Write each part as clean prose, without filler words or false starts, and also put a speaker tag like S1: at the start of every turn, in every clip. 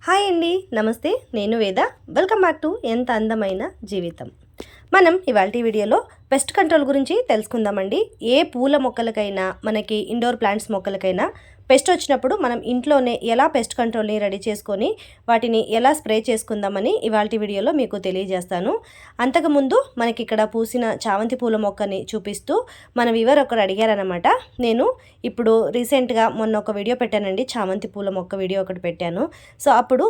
S1: Hi అండి, నమస్తే. నేను వేద. వెల్కమ్ బ్యాక్ టు ఎంత అందమైన జీవితం. మనం ఇవాల్టి వీడియోలో పెస్ట్ కంట్రోల్ గురించి తెలుసుకుందామండి. ఏ పూల మొక్కలకైనా మనకి ఇండోర్ ప్లాంట్స్ మొక్కలకైనా పెస్ట్ వచ్చినప్పుడు మనం ఇంట్లోనే ఎలా పెస్ట్ కంట్రోల్ని రెడీ చేసుకొని వాటిని ఎలా స్ప్రే చేసుకుందామని ఇవాల్టి వీడియోలో మీకు తెలియజేస్తాను. అంతకుముందు మనకి ఇక్కడ పూసిన చామంతి పూల మొక్కని చూపిస్తూ మన వ్యూవర్ ఒకరు అడిగారనమాట. నేను ఇప్పుడు రీసెంట్గా మొన్న ఒక వీడియో పెట్టానండి, చామంతి పూల మొక్క వీడియో ఒకటి పెట్టాను. సో అప్పుడు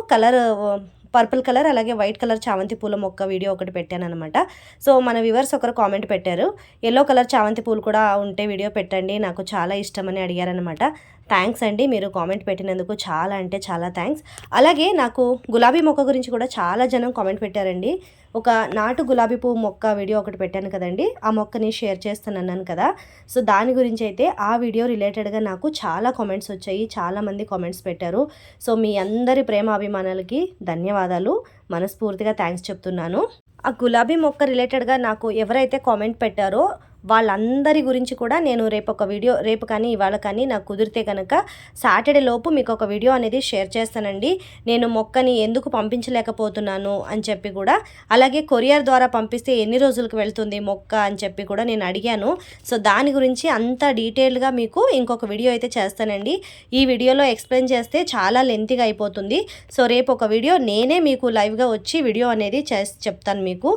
S1: పర్పుల్ కలర్ అలాగే వైట్ కలర్ చామంతి పూల మొక్క వీడియో ఒకటి పెట్టాను అనమాట. సో మన వ్యూవర్స్ ఒకరు కామెంట్ పెట్టారు, ఎల్లో కలర్ చామంతి పూలు కూడా ఉంటే వీడియో పెట్టండి, నాకు చాలా ఇష్టమని అడిగారనమాట. థ్యాంక్స్ అండి, మీరు కామెంట్ పెట్టినందుకు చాలా అంటే చాలా థ్యాంక్స్. అలాగే నాకు గులాబీ మొక్క గురించి కూడా చాలా జనం కామెంట్ పెట్టారండి. ఒక నాటు గులాబీ పువ్వు మొక్క వీడియో ఒకటి పెట్టాను కదండి, ఆ మొక్కని షేర్ చేస్తానన్నాను కదా. సో దాని గురించి అయితే ఆ వీడియో రిలేటెడ్గా నాకు చాలా కామెంట్స్ వచ్చాయి, చాలామంది కామెంట్స్ పెట్టారు. సో మీ అందరి ప్రేమ అభిమానాలకి ధన్యవాదాలు, మనస్ఫూర్తిగా థ్యాంక్స్ చెప్తున్నాను. ఆ గులాబీ మొక్క రిలేటెడ్గా నాకు ఎవరైతే కామెంట్ పెట్టారో వాళ్ళందరి గురించి కూడా నేను రేపు కానీ ఇవాళ కానీ నాకు కుదిరితే కనుక సాటర్డే లోపు మీకు ఒక వీడియో అనేది షేర్ చేస్తానండి. నేను మొక్కని ఎందుకు పంపించలేకపోతున్నాను అని చెప్పి కూడా, అలాగే కొరియర్ ద్వారా పంపిస్తే ఎన్ని రోజులకు వెళ్తుంది మొక్క అని చెప్పి కూడా నేను అడిగాను. సో దాని గురించి అంత డీటెయిల్గా మీకు ఇంకొక వీడియో అయితే చేస్తానండి. ఈ వీడియోలో ఎక్స్ప్లెయిన్ చేస్తే చాలా లెంతీగా అయిపోతుంది. సో రేపు ఒక వీడియో నేనే మీకు లైవ్గా వచ్చి వీడియో అనేది చెప్తాను మీకు.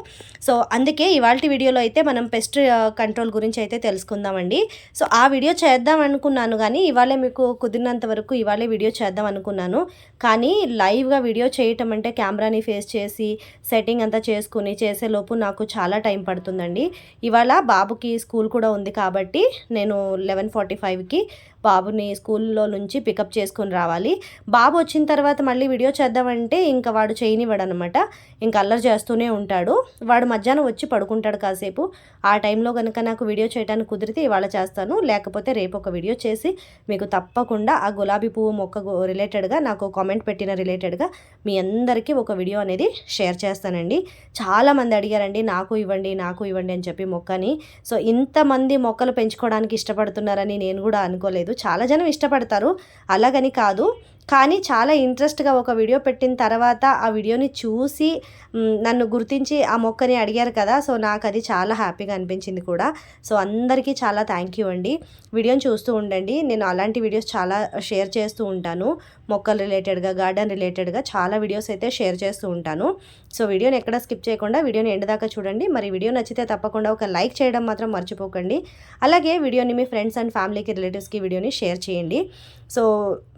S1: సో అందుకే ఇవాల్టి వీడియోలో అయితే మనం పెస్ట్ కంట్రోల్ గురించి అయితే తెలుసుకుందామండి. సో ఆ వీడియో చేద్దాం అనుకున్నాను, కానీ ఇవాళే మీకు కుదిరినంత వరకు ఇవాళే వీడియో చేద్దాం అనుకున్నాను. కానీ లైవ్గా వీడియో చేయటం అంటే కెమెరాని ఫేస్ చేసి సెట్టింగ్ అంతా చేసుకుని చేసేలోపు నాకు చాలా టైం పడుతుందండి. ఇవాళ బాబుకి స్కూల్ కూడా ఉంది కాబట్టి నేను 11:45కి బాబుని స్కూల్లో నుంచి పికప్ చేసుకొని రావాలి. బాబు వచ్చిన తర్వాత మళ్ళీ వీడియో చేద్దామంటే ఇంకా వాడు చేయనివ్వడు అనమాట, ఇంకా అల్లరి చేస్తూనే ఉంటాడు. వాడు మధ్యాహ్నం వచ్చి పడుకుంటాడు కాసేపు. ఆ టైంలో కనుక నాకు వీడియో చేయడానికి కుదిరితే ఇవాళ చేస్తాను, లేకపోతే రేపు ఒక వీడియో చేసి మీకు తప్పకుండా ఆ గులాబీ పువ్వు మొక్క రిలేటెడ్గా నాకు కామెంట్ పెట్టిన రిలేటెడ్గా మీ అందరికీ ఒక వీడియో అనేది షేర్ చేస్తానండి. చాలామంది అడిగారండి నాకు ఇవ్వండి అని చెప్పి మొక్కని. సో ఇంతమంది మొక్కలు పెంచుకోవడానికి ఇష్టపడుతున్నారని నేను కూడా అనుకోలేదు. చాలా జనం ఇష్టపడతారు, అలాగని కాదు, కానీ చాలా ఇంట్రెస్ట్గా ఒక వీడియో పెట్టిన తర్వాత ఆ వీడియోని చూసి నన్ను గుర్తించి ఆ మొక్కని అడిగారు కదా. సో నాకు అది చాలా హ్యాపీగా అనిపించింది కూడా. సో అందరికీ చాలా థ్యాంక్ యూ అండి. వీడియోని చూస్తూ ఉండండి, నేను అలాంటి వీడియోస్ చాలా షేర్ చేస్తూ ఉంటాను. మొక్కల రిలేటెడ్గా, గార్డెన్ రిలేటెడ్గా చాలా వీడియోస్ అయితే షేర్ చేస్తూ ఉంటాను. సో వీడియోని ఎక్కడ స్కిప్ చేయకుండా వీడియోని ఎండ్ దాకా చూడండి. మరి వీడియో నచ్చితే తప్పకుండా ఒక లైక్ చేయడం మాత్రం మర్చిపోకండి. అలాగే వీడియోని మీ ఫ్రెండ్స్ అండ్ ఫ్యామిలీకి, రిలేటివ్స్కి వీడియోని షేర్ చేయండి. సో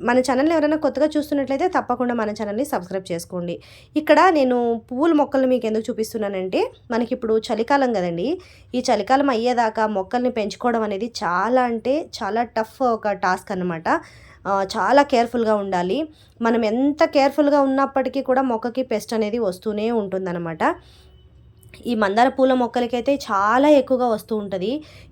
S1: మన ఛానల్ని ఎవరైనా కొత్తగా చూస్తున్నట్లయితే తప్పకుండా మన ఛానల్ని సబ్స్క్రైబ్ చేసుకోండి. ఇక్కడ నేను పువ్వుల మొక్కలు మీకు ఎందుకు చూపిస్తున్నానంటే, మనకి ఇప్పుడు చలికాలం కదండి. ఈ చలికాలం అయ్యేదాకా మొక్కల్ని పెంచుకోవడం అనేది చాలా అంటే చాలా టఫ్ ఒక టాస్క్ అన్నమాట. చాలా కేర్ఫుల్గా ఉండాలి. మనం ఎంత కేర్ఫుల్గా ఉన్నప్పటికీ కూడా మొక్కకి పెస్ట్ అనేది వస్తూనే ఉంటుందన్నమాట. ఈ మందార పూల మొక్కలకైతే చాలా ఎక్కువగా వస్తూ ఉంటుంది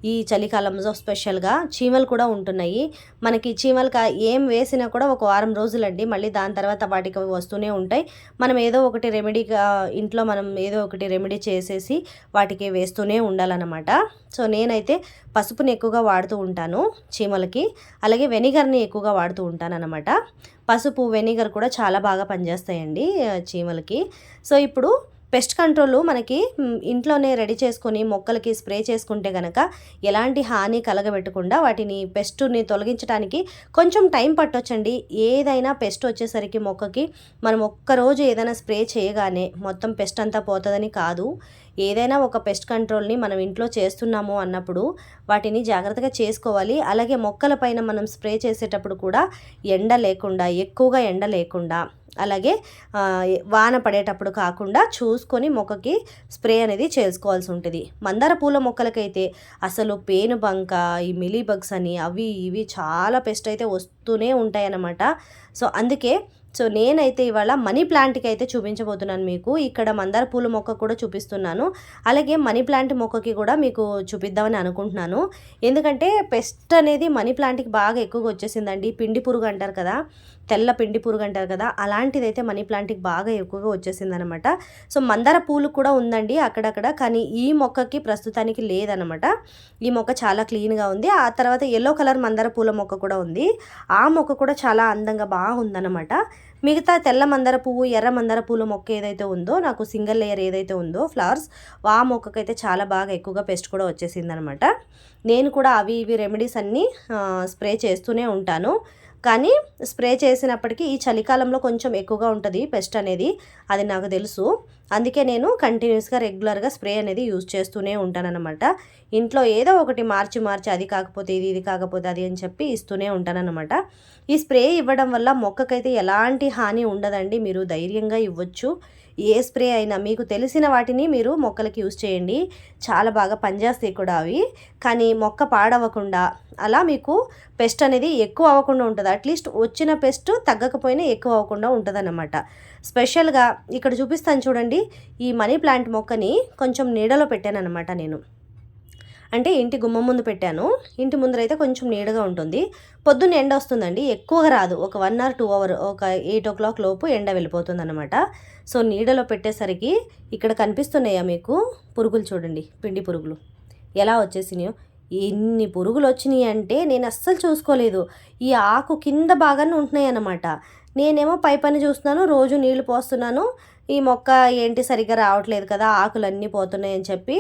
S1: ఈ చలికాలంలో. స్పెషల్గా చీమలు కూడా ఉంటున్నాయి. మనకి చీమలకి ఏం వేసినా కూడా ఒక వారం రోజులండి, మళ్ళీ దాని తర్వాత వాటికి వస్తూనే ఉంటాయి. మనం ఏదో ఒకటి రెమెడీగా ఇంట్లో మనం ఏదో ఒకటి రెమెడీ చేసేసి వాటికి వేస్తూనే ఉండాలన్నమాట. సో నేనైతే పసుపుని ఎక్కువగా వాడుతూ ఉంటాను చీమలకి, అలాగే వెనిగర్ని ఎక్కువగా వాడుతూ ఉంటాను అనమాట. పసుపు, వెనిగర్ కూడా చాలా బాగా పనిచేస్తాయండి చీమలకి. సో ఇప్పుడు పెస్ట్ కంట్రోల్ మనకి ఇంట్లోనే రెడీ చేసుకొని మొక్కలకి స్ప్రే చేసుకుంటే కనుక ఎలాంటి హాని కలగబెట్టకుండా వాటిని పెస్ట్ని తొలగించడానికి కొంచెం టైం పట్టొచ్చండి. ఏదైనా పెస్ట్ వచ్చేసరికి మొక్కకి మనం ఒక్కరోజు ఏదైనా స్ప్రే చేయగానే మొత్తం పెస్ట్ అంతా పోతుందని కాదు. ఏదైనా ఒక పెస్ట్ కంట్రోల్ని మనం ఇంట్లో చేస్తున్నాము అన్నప్పుడు వాటిని జాగ్రత్తగా చేసుకోవాలి. అలాగే మొక్కల పైన మనం స్ప్రే చేసేటప్పుడు కూడా ఎక్కువగా ఎండ లేకుండా, అలాగే వాన పడేటప్పుడు కాకుండా చూసుకొని మొక్కకి స్ప్రే అనేది చేసుకోవాల్సి ఉంటుంది. మందార పూల మొక్కలకైతే అసలు పేనుబంక, ఈ మిలీ బగ్స్ అని అవి ఇవి చాలా పెస్ట్ అయితే వస్తూనే ఉంటాయన్నమాట. సో అందుకే నేనైతే ఇవాళ మనీ ప్లాంట్కి అయితే చూపించబోతున్నాను మీకు. ఇక్కడ మందార పూల మొక్క కూడా చూపిస్తున్నాను, అలాగే మనీ ప్లాంట్ మొక్కకి కూడా మీకు చూపిద్దామని అనుకుంటున్నాను. ఎందుకంటే పెస్ట్ అనేది మనీ ప్లాంట్కి బాగా ఎక్కువగా వచ్చేసిందండి. పిండి పురుగు అంటారు కదా, తెల్ల పిండి పురుగు అంటారు కదా, అలాంటిదైతే మనీ ప్లాంట్కి బాగా ఎక్కువగా వచ్చేసిందనమాట. సో మందార పూలు కూడా ఉందండి అక్కడక్కడ, కానీ ఈ మొక్కకి ప్రస్తుతానికి లేదనమాట. ఈ మొక్క చాలా క్లీన్గా ఉంది. ఆ తర్వాత ఎల్లో కలర్ మందార పూల మొక్క కూడా ఉంది, ఆ మొక్క కూడా చాలా అందంగా బాగుందన్నమాట. మిగతా తెల్ల మందార పువ్వు, ఎర్ర మందార పూల మొక్క ఏదైతే ఉందో, నాకు సింగిల్ లేయర్ ఏదైతే ఉందో ఫ్లవర్స్, ఆ మొక్కకైతే చాలా బాగా ఎక్కువగా పెస్ట్ కూడా వచ్చేసిందనమాట. నేను కూడా అవి ఇవి రెమెడీస్ అన్నీ స్ప్రే చేస్తూనే ఉంటాను. కానీ స్ప్రే చేసినప్పటికీ ఈ చలికాలంలో కొంచెం ఎక్కువగా ఉంటుంది పెస్ట్ అనేది, అది నాకు తెలుసు. అందుకే నేను కంటిన్యూస్గా రెగ్యులర్గా స్ప్రే అనేది యూజ్ చేస్తూనే ఉంటానన్నమాట. ఇంట్లో ఏదో ఒకటి మార్చి అది కాకపోతే ఇది కాకపోతే అది అని చెప్పి ఇస్తూనే ఉంటానన్నమాట. ఈ స్ప్రే ఇవ్వడం వల్ల మొక్కకైతే ఎలాంటి హాని ఉండదండి. మీరు ధైర్యంగా ఇవ్వచ్చు. ఏ స్ప్రే అయినా మీకు తెలిసిన వాటిని మీరు మొక్కలకి యూజ్ చేయండి, చాలా బాగా పనిచేస్తాయి కూడా అవి. కానీ మొక్క పాడవకుండా, అలా మీకు పెస్ట్ అనేది ఎక్కువ అవ్వకుండా ఉంటుంది. అట్లీస్ట్ వచ్చిన పెస్ట్ తగ్గకపోయినా ఎక్కువ అవ్వకుండా ఉంటుందన్నమాట. స్పెషల్గా ఇక్కడ చూపిస్తాను చూడండి, ఈ మనీ ప్లాంట్ మొక్కని కొంచెం నీడలో పెట్టానన్నమాట నేను. అంటే ఇంటి గుమ్మం ముందు పెట్టాను. ఇంటి ముందరైతే కొంచెం నీడగా ఉంటుంది. పొద్దున్న ఎండ వస్తుందండి, ఎక్కువగా రాదు. ఒక 1 or 2 hour, ఒక 8 o'clock లోపు ఎండ వెళ్ళిపోతుంది అనమాట. సో నీడలో పెట్టేసరికి ఇక్కడ కనిపిస్తున్నాయా మీకు పురుగులు? చూడండి, పిండి పురుగులు ఎలా వచ్చేసినాయో. ఎన్ని పురుగులు వచ్చినాయి అంటే నేను అస్సలు చూసుకోలేదు. ఈ ఆకు కింద బాగానే ఉంటున్నాయి అన్నమాట. నేనేమో పై పని చూస్తున్నాను, రోజు నీళ్లు పోస్తున్నాను. ఈ మొక్క ఏంటి సరిగ్గా రావట్లేదు కదా, ఆకులన్నీ పోతున్నాయి అని చెప్పి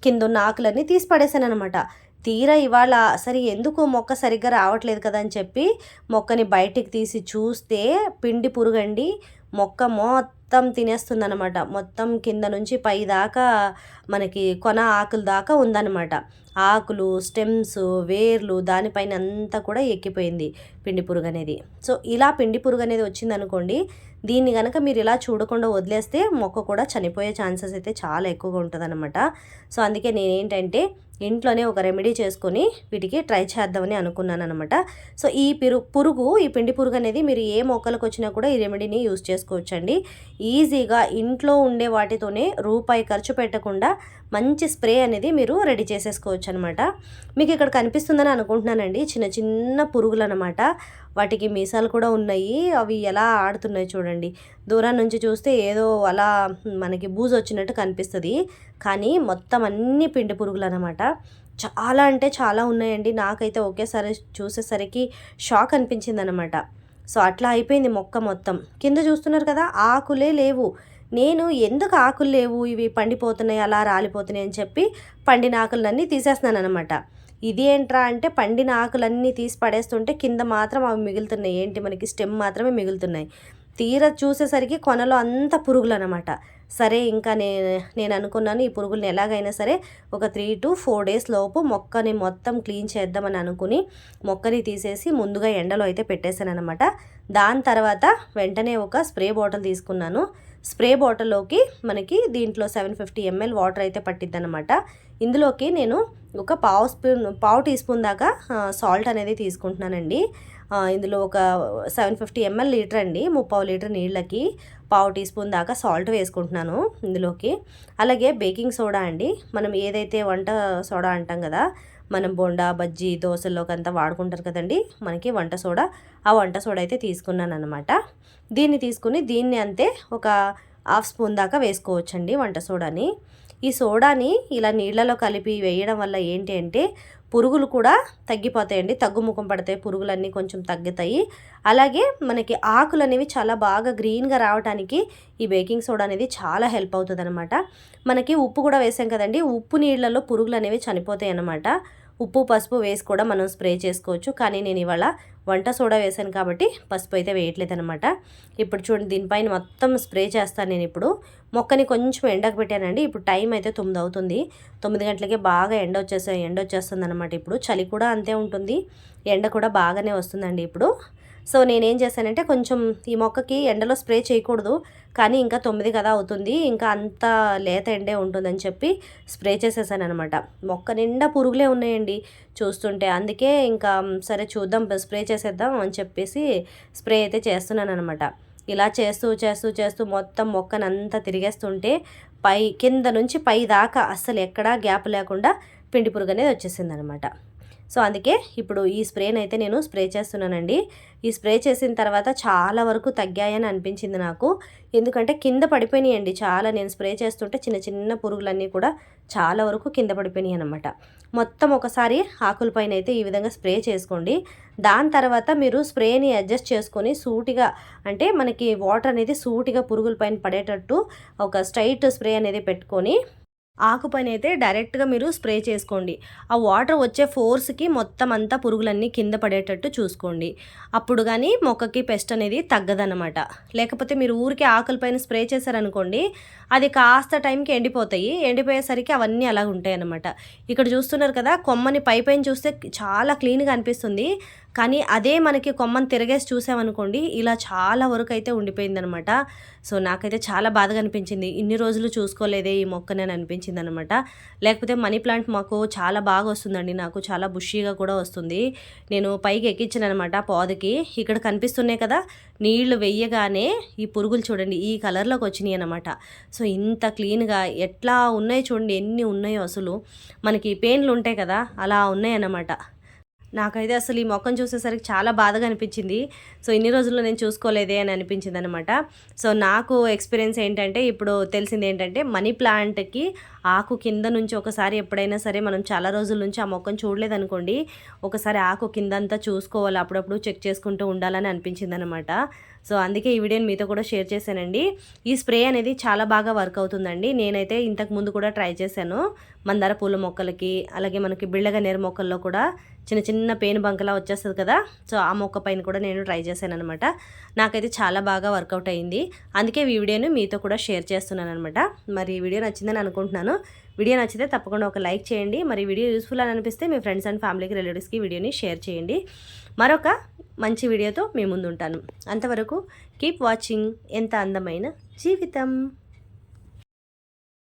S1: కింద ఉన్న ఆకులన్నీ తీసి పడేసాను అనమాట. తీరా ఇవాళ సరే ఎందుకు మొక్క సరిగ్గా రావట్లేదు కదా అని చెప్పి మొక్కని బయటికి తీసి చూస్తే పిండి పురుగండి మొక్క మొత్తం తినేస్తుందన్నమాట. మొత్తం కింద నుంచి పై దాకా మనకి కొన ఆకుల దాకా ఉందన్నమాట. ఆకులు, స్టెమ్స్, వేర్లు దానిపైన అంతా కూడా ఎక్కిపోయింది పిండి పురుగు అనేది. సో ఇలా పిండి పురుగు అనేది వచ్చిందనుకోండి, దీన్ని కనుక మీరు ఇలా చూడకుండా వదిలేస్తే మొక్క కూడా చనిపోయే ఛాన్సెస్ అయితే చాలా ఎక్కువగా ఉంటుందన్నమాట. సో అందుకే నేనేంటంటే ఇంట్లోనే ఒక రెమెడీ చేసుకొని వీటికి ట్రై చేద్దామని అనుకున్నాను అనమాట. సో ఈ పురుగు, ఈ పిండి పురుగు అనేది మీరు ఏ మొక్కలకు వచ్చినా కూడా ఈ రెమెడీని యూజ్ చేసుకోవచ్చండి. ఈజీగా ఇంట్లో ఉండే వాటితోనే రూపాయి ఖర్చు పెట్టకుండా మంచి స్ప్రే అనేది మీరు రెడీ చేసేసుకోవచ్చు అనమాట. మీకు ఇక్కడ కనిపిస్తుందని అనుకుంటున్నానండి, చిన్న చిన్న పురుగులు అనమాట. వాటికి మీసాలు కూడా ఉన్నాయి. అవి ఎలా ఆడుతున్నాయి చూడండి. దూరం నుంచి చూస్తే ఏదో అలా మనకి బూజు వచ్చినట్టు కనిపిస్తుంది, కానీ మొత్తం అన్ని పిండి పురుగులు అనమాట. చాలా అంటే చాలా ఉన్నాయండి. నాకైతే ఒకేసారి చూసేసరికి షాక్ అనిపించింది అనమాట. సో అట్లా అయిపోయింది మొక్క మొత్తం. కింద చూస్తున్నారు కదా, ఆకులే లేవు. నేను ఎందుకు ఆకులు లేవు, ఇవి పండిపోతున్నాయి, అలా రాలిపోతున్నాయి అని చెప్పి పండిన ఆకులన్నీ తీసేస్తున్నాను అనమాట. ఇది ఏంట్రా అంటే పండిన ఆకులన్నీ తీసి పడేస్తుంటే కింద మాత్రం అవి మిగులుతున్నాయి. ఏంటి, మనకి స్టెమ్ మాత్రమే మిగులుతున్నాయి. తీరా చూసేసరికి కొనలో అంత పురుగులు అనమాట. సరే ఇంకా నేను అనుకున్నాను ఈ పురుగుల్ని ఎలాగైనా సరే ఒక 3 to 4 days లోపు మొక్కని మొత్తం క్లీన్ చేద్దామని అనుకుని మొక్కని తీసేసి ముందుగా ఎండలో అయితే పెట్టేశాను అనమాట. దాని తర్వాత వెంటనే ఒక స్ప్రే బాటిల్ తీసుకున్నాను. స్ప్రే బాటిల్లోకి మనకి దీంట్లో 750 ml వాటర్ అయితే పట్టిద్ది అనమాట. ఇందులోకి నేను ఒక పావు టీ స్పూన్ దాకా సాల్ట్ అనేది తీసుకుంటున్నానండి. ఇందులో ఒక 750 ml లీటర్ అండి, 30 లీటర్ నీళ్ళకి పావు టీ స్పూన్ దాకా సాల్ట్ వేసుకుంటున్నాను ఇందులోకి. అలాగే బేకింగ్ సోడా అండి, మనం ఏదైతే వంట సోడా అంటాం కదా, మనం బోండా, బజ్జీ, దోశల్లోకి అంతా వాడుకుంటారు కదండి మనకి వంట సోడా, ఆ వంట సోడా అయితే తీసుకున్నాను అనమాట. దీన్ని తీసుకుని దీన్ని అంతే ఒక 1/2 స్పూన్ దాకా వేసుకోవచ్చండి వంట సోడాని. ఈ సోడాని ఇలా నీళ్ళలో కలిపి వేయడం వల్ల ఏంటి అంటే పురుగులు కూడా తగ్గిపోతాయండి, తగ్గుముఖం పడతాయి, పురుగులన్నీ కొంచెం తగ్గుతాయి. అలాగే మనకి ఆకులు అనేవి చాలా బాగా గ్రీన్గా రావడానికి ఈ బేకింగ్ సోడా అనేది చాలా హెల్ప్ అవుతుంది అనమాట. మనకి ఉప్పు కూడా వేసాం కదండి, ఉప్పు నీళ్ళలో పురుగులు అనేవి చనిపోతాయి అన్నమాట. ఉప్పు, పసుపు వేసి కూడా మనం స్ప్రే చేసుకోవచ్చు. కానీ నేను ఇవాళ వంట సోడా వేసాను కాబట్టి పసుపు అయితే వేయట్లేదు అనమాట. ఇప్పుడు చూడండి, దీనిపైన మొత్తం స్ప్రే చేస్తాను నేను. ఇప్పుడు మొక్కని కొంచెం ఎండకు పెట్టానండి. ఇప్పుడు టైం అయితే 9 అవుతుంది. 9 గంటలకే బాగా ఎండ వచ్చేస్తుంది అనమాట. ఇప్పుడు చలి కూడా అంతే ఉంటుంది, ఎండ కూడా బాగానే వస్తుందండి ఇప్పుడు. సో నేనేం చేశానంటే కొంచెం ఈ మొక్కకి ఎండలో స్ప్రే చేయకూడదు, కానీ ఇంకా 9 కదా అవుతుంది, ఇంకా అంత లేత ఎండే ఉంటుందని చెప్పి స్ప్రే చేసేసాను అనమాట. మొక్క నిండా పురుగులే ఉన్నాయండి చూస్తుంటే. అందుకే ఇంకా సరే చూద్దాం, స్ప్రే చేసేద్దాం అని చెప్పేసి స్ప్రే అయితే చేస్తున్నాను అనమాట. ఇలా చేస్తూ మొత్తం మొక్కనంతా తిరిగేస్తుంటే కింద నుంచి పై దాకా అస్సలు ఎక్కడా గ్యాప్ లేకుండా పిండి పురుగు అనేది వచ్చేసింది అనమాట. సో అందుకే ఇప్పుడు ఈ స్ప్రేని అయితే నేను స్ప్రే చేస్తున్నానండి. ఈ స్ప్రే చేసిన తర్వాత చాలా వరకు తగ్గాయని అనిపించింది నాకు. ఎందుకంటే కింద పడిపోయినాయండి చాలా. నేను స్ప్రే చేస్తుంటే చిన్న చిన్న పురుగులన్నీ కూడా చాలా వరకు కింద పడిపోయినాయి అనమాట. మొత్తం ఒకసారి ఆకుల పైన అయితే ఈ విధంగా స్ప్రే చేసుకోండి. దాని తర్వాత మీరు స్ప్రేని అడ్జస్ట్ చేసుకొని సూటిగా, అంటే మనకి వాటర్ అనేది సూటిగా పురుగుల పైన పడేటట్టు ఒక స్ట్రైట్ స్ప్రే అనేది పెట్టుకొని ఆకుపైన అయితే డైరెక్ట్గా మీరు స్ప్రే చేసుకోండి. ఆ వాటర్ వచ్చే ఫోర్స్కి మొత్తం అంతా పురుగులన్నీ కింద పడేటట్టు చూసుకోండి. అప్పుడు కానీ మొక్కకి పెస్ట్ అనేది తగ్గదన్నమాట. లేకపోతే మీరు ఊరికే ఆకులపైన స్ప్రే చేశారనుకోండి, అది కాస్త టైంకి ఎండిపోతాయి. ఎండిపోయేసరికి అవన్నీ అలా ఉంటాయి అన్నమాట. ఇక్కడ చూస్తున్నారు కదా, కొమ్మని పైపైన చూస్తే చాలా క్లీన్గా అనిపిస్తుంది. కానీ అదే మనకి కొమ్మని తిరగేసి చూసామనుకోండి, ఇలా చాలా వరకు అయితే ఉండిపోయిందనమాట. సో నాకైతే చాలా బాధగా అనిపించింది. ఇన్ని రోజులు చూసుకోలేదే ఈ మొక్కని అని అనిపించింది అనమాట. లేకపోతే మనీ ప్లాంట్ మాకు చాలా బాగా వస్తుందండి. నాకు చాలా బుషీగా కూడా వస్తుంది. నేను పైకి ఎక్కించాను అనమాట పాదుకి. ఇక్కడ కనిపిస్తున్నాయి కదా, నీళ్లు వెయ్యగానే ఈ పురుగులు చూడండి ఈ కలర్లోకి వచ్చినాయి అనమాట. సో ఇంత క్లీన్గా ఎట్లా ఉన్నాయి చూడండి, ఎన్ని ఉన్నాయో అసలు. మనకి పెయిన్లు ఉంటాయి కదా, అలా ఉన్నాయి అన్నమాట. నాకైతే అసలు ఈ మొక్కను చూసేసరికి చాలా బాధగా అనిపించింది. సో ఇన్ని రోజుల్లో నేను చూసుకోలేదే అని అనిపించింది అనమాట. సో నాకు ఎక్స్పీరియన్స్ ఏంటంటే, ఇప్పుడు తెలిసింది ఏంటంటే, మనీ ప్లాంట్కి ఆకు కింద నుంచి ఒకసారి ఎప్పుడైనా సరే మనం చాలా రోజుల నుంచి ఆ మొక్కను చూడలేదనుకోండి, ఒకసారి ఆకు కిందంతా చూసుకోవాలి, అప్పుడప్పుడు చెక్ చేసుకుంటూ ఉండాలని అనిపించింది అనమాట. సో అందుకే ఈ వీడియోని మీతో కూడా షేర్ చేశానండి. ఈ స్ప్రే అనేది చాలా బాగా వర్క్ అవుతుందండి. నేనైతే ఇంతకు ముందు కూడా ట్రై చేశాను. మందార పూల మొక్కలకి, అలాగే మనకి బిళ్ళగన్నేరు మొక్కల్లో కూడా చిన్న చిన్న పేను బంకలా వచ్చేస్తుంది కదా, సో ఆ మొక్క పైన కూడా నేను ట్రై చేశాను అనమాట. నాకైతే చాలా బాగా వర్కౌట్ అయింది. అందుకే ఈ వీడియోని మీతో కూడా షేర్ చేస్తున్నాను అనమాట. మరి ఈ వీడియో నచ్చిందని అనుకుంటున్నాను. వీడియో నచ్చితే తప్పకుండా ఒక లైక్ చేయండి. మరి వీడియో యూస్ఫుల్ అని అనిపిస్తే మీ ఫ్రెండ్స్ అండ్ ఫ్యామిలీకి, రిలేటివ్స్కి వీడియోని షేర్ చేయండి. మరొక మంచి వీడియోతో మీ ముందు ఉంటాను. అంతవరకు కీప్ వాచింగ్ ఎంత అందమైన జీవితం.